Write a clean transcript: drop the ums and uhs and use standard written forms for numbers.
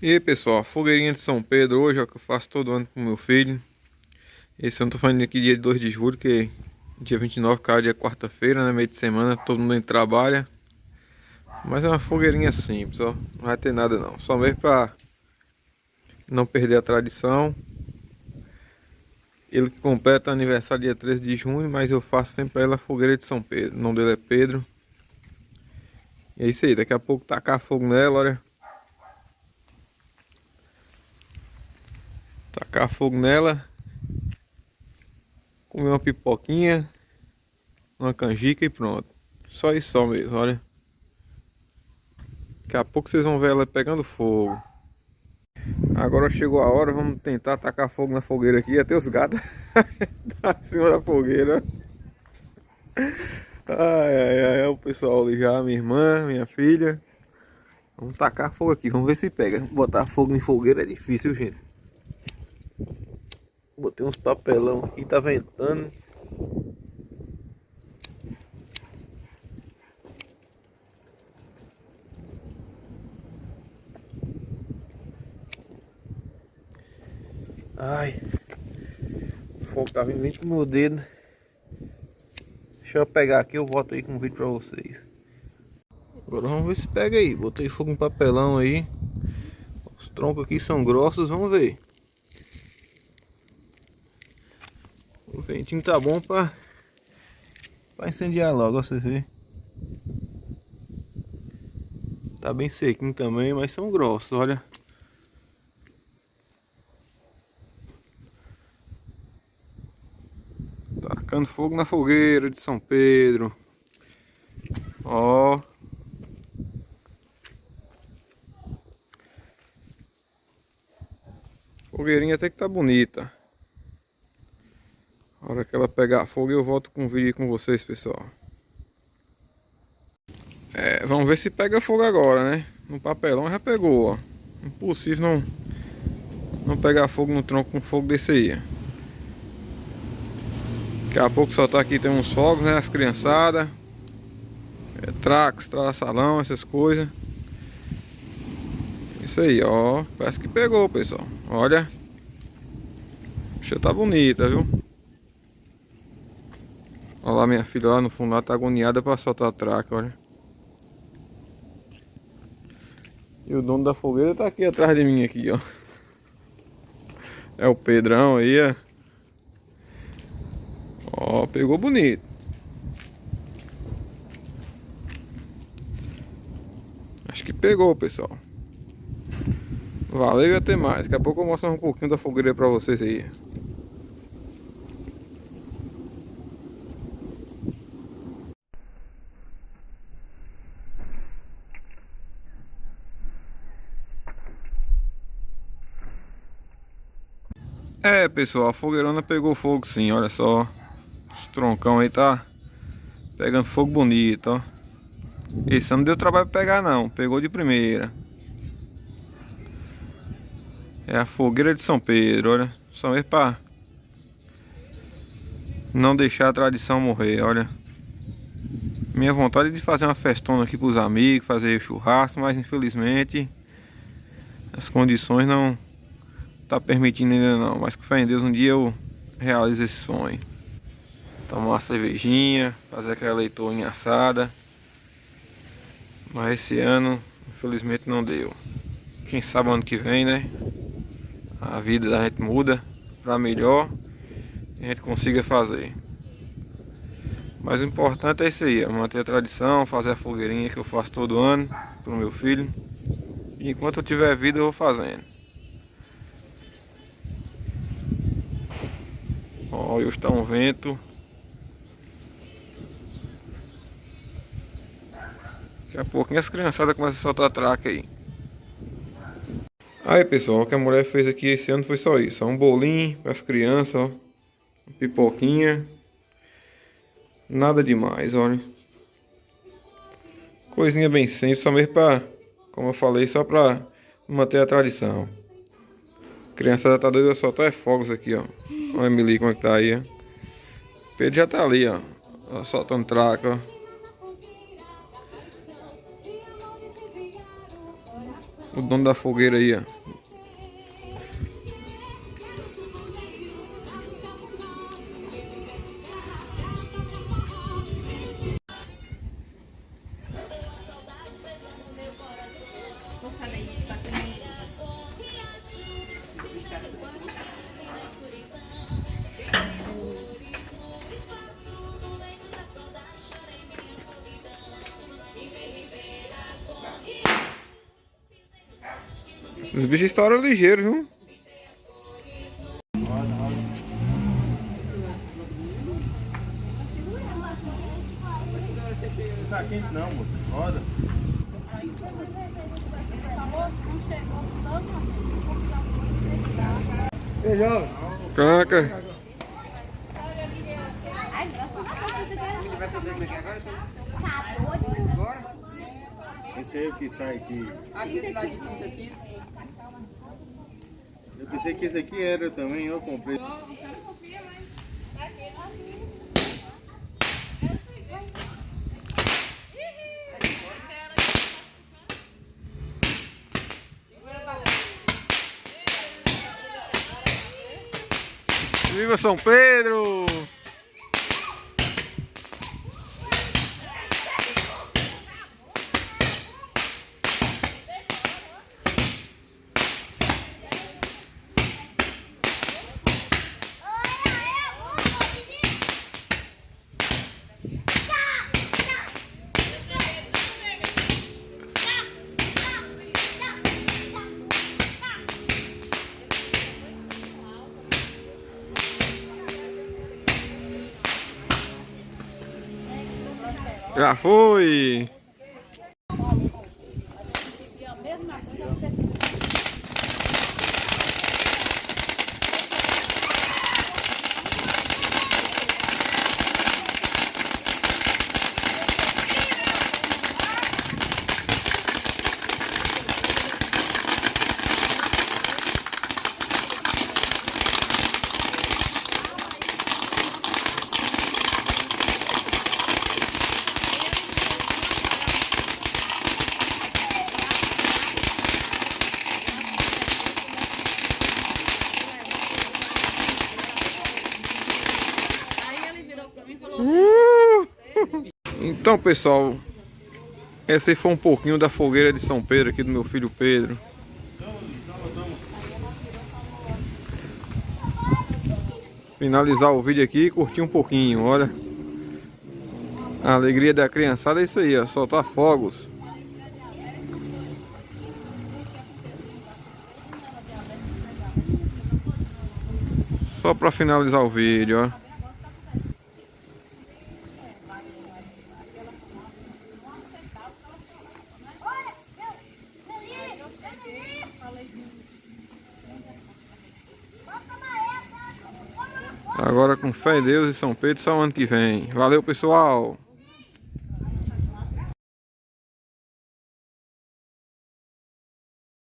E aí pessoal, fogueirinha de São Pedro hoje é o que eu faço todo ano com meu filho. Esse ano eu tô fazendo aqui dia 2 de julho, que dia 29 cai dia quarta-feira, né? Meio de semana, todo mundo trabalha. Mas é uma fogueirinha simples, ó. Não vai ter nada não, só mesmo pra não perder a tradição. Ele que completa aniversário dia 13 de junho, mas eu faço sempre pra ele a fogueira de São Pedro. O nome dele é Pedro. E é isso aí, daqui a pouco tacar fogo nela, olha. Tacar fogo nela. Comer uma pipoquinha, uma canjica e pronto. Só isso só mesmo, olha. Daqui a pouco vocês vão ver ela pegando fogo. Agora chegou a hora, vamos tentar tacar fogo na fogueira aqui. Até os gatos tá em cima da fogueira. Ai, o pessoal ali já, minha irmã, minha filha. Vamos tacar fogo aqui, vamos ver se pega. Botar fogo em fogueira é difícil, gente. Botei uns papelão aqui, tá ventando. Ai, o fogo tá vindo com o meu dedo. Deixa eu pegar aqui, eu volto aí com um vídeo pra vocês. Agora vamos ver se pega aí. Botei fogo em papelão aí. Os troncos aqui são grossos, vamos ver. O ventinho tá bom pra incendiar logo, ó, vocês verem. Tá bem sequinho também, mas são grossos, olha. Tacando fogo na fogueira de São Pedro. Ó. Fogueirinha até que tá bonita. A hora que ela pegar fogo eu volto com um vídeo com vocês, pessoal. Vamos ver se pega fogo agora, né? No papelão já pegou, ó. Impossível não pegar fogo no tronco com fogo desse aí. Daqui a pouco só tá aqui, tem uns fogos, né? As criançadas. Trax, salão, essas coisas. Isso aí, ó. Parece que pegou, pessoal. Olha. Já tá bonita, viu? Olha lá minha filha lá no fundo, lá tá agoniada pra soltar a traca, olha. E o dono da fogueira tá aqui atrás de mim aqui, ó. É o Pedrão aí, ó. Ó, pegou bonito. Acho que pegou, pessoal. Valeu e até mais. Daqui a pouco eu mostro um pouquinho da fogueira pra vocês aí. Pessoal, a fogueirona pegou fogo sim, olha só. Os troncão aí tá pegando fogo bonito, ó. Esse não deu trabalho pra pegar não, pegou de primeira. É a fogueira de São Pedro, olha. Só mesmo pra não deixar a tradição morrer, olha. Minha vontade é de fazer uma festona aqui pros amigos, fazer churrasco, mas infelizmente as condições não tá permitindo ainda não. Mas com fé em Deus um dia eu realizo esse sonho. Tomar uma cervejinha, fazer aquela leitoinha assada. Mas esse ano infelizmente não deu. Quem sabe ano que vem, né? A vida da gente muda para melhor e a gente consiga fazer. Mas o importante é isso aí, é manter a tradição, fazer a fogueirinha que eu faço todo ano pro meu filho. E enquanto eu tiver vida eu vou fazendo. Ó, hoje está um vento. Daqui a pouquinho as criançadas começam a soltar a traca aí. Aí pessoal, o que a mulher fez aqui esse ano foi só isso. Um bolinho para as crianças, ó. Uma pipoquinha. Nada demais, olha. Coisinha bem simples, só mesmo pra, como eu falei, só pra manter a tradição. A criançada tá doida, só tá fogos aqui, ó. Olha a Emily como é que tá aí, ó. O Pedro já tá ali, ó. Soltando traca, ó. O dono da fogueira aí, ó. Os bichos estouram ligeiro, viu? Não tá quente não, moço. Roda. Beijão. Caraca. Esse aí é o que sai aqui. Eu pensei que esse aqui era também, eu comprei. Viva São Pedro! Já foi! Então, pessoal, esse aí foi um pouquinho da fogueira de São Pedro aqui do meu filho Pedro. Finalizar o vídeo aqui e curtir um pouquinho, olha. A alegria da criançada é isso aí, ó, soltar fogos. Só para finalizar o vídeo, ó. Agora com fé em Deus e São Pedro só ano que vem. Valeu, pessoal!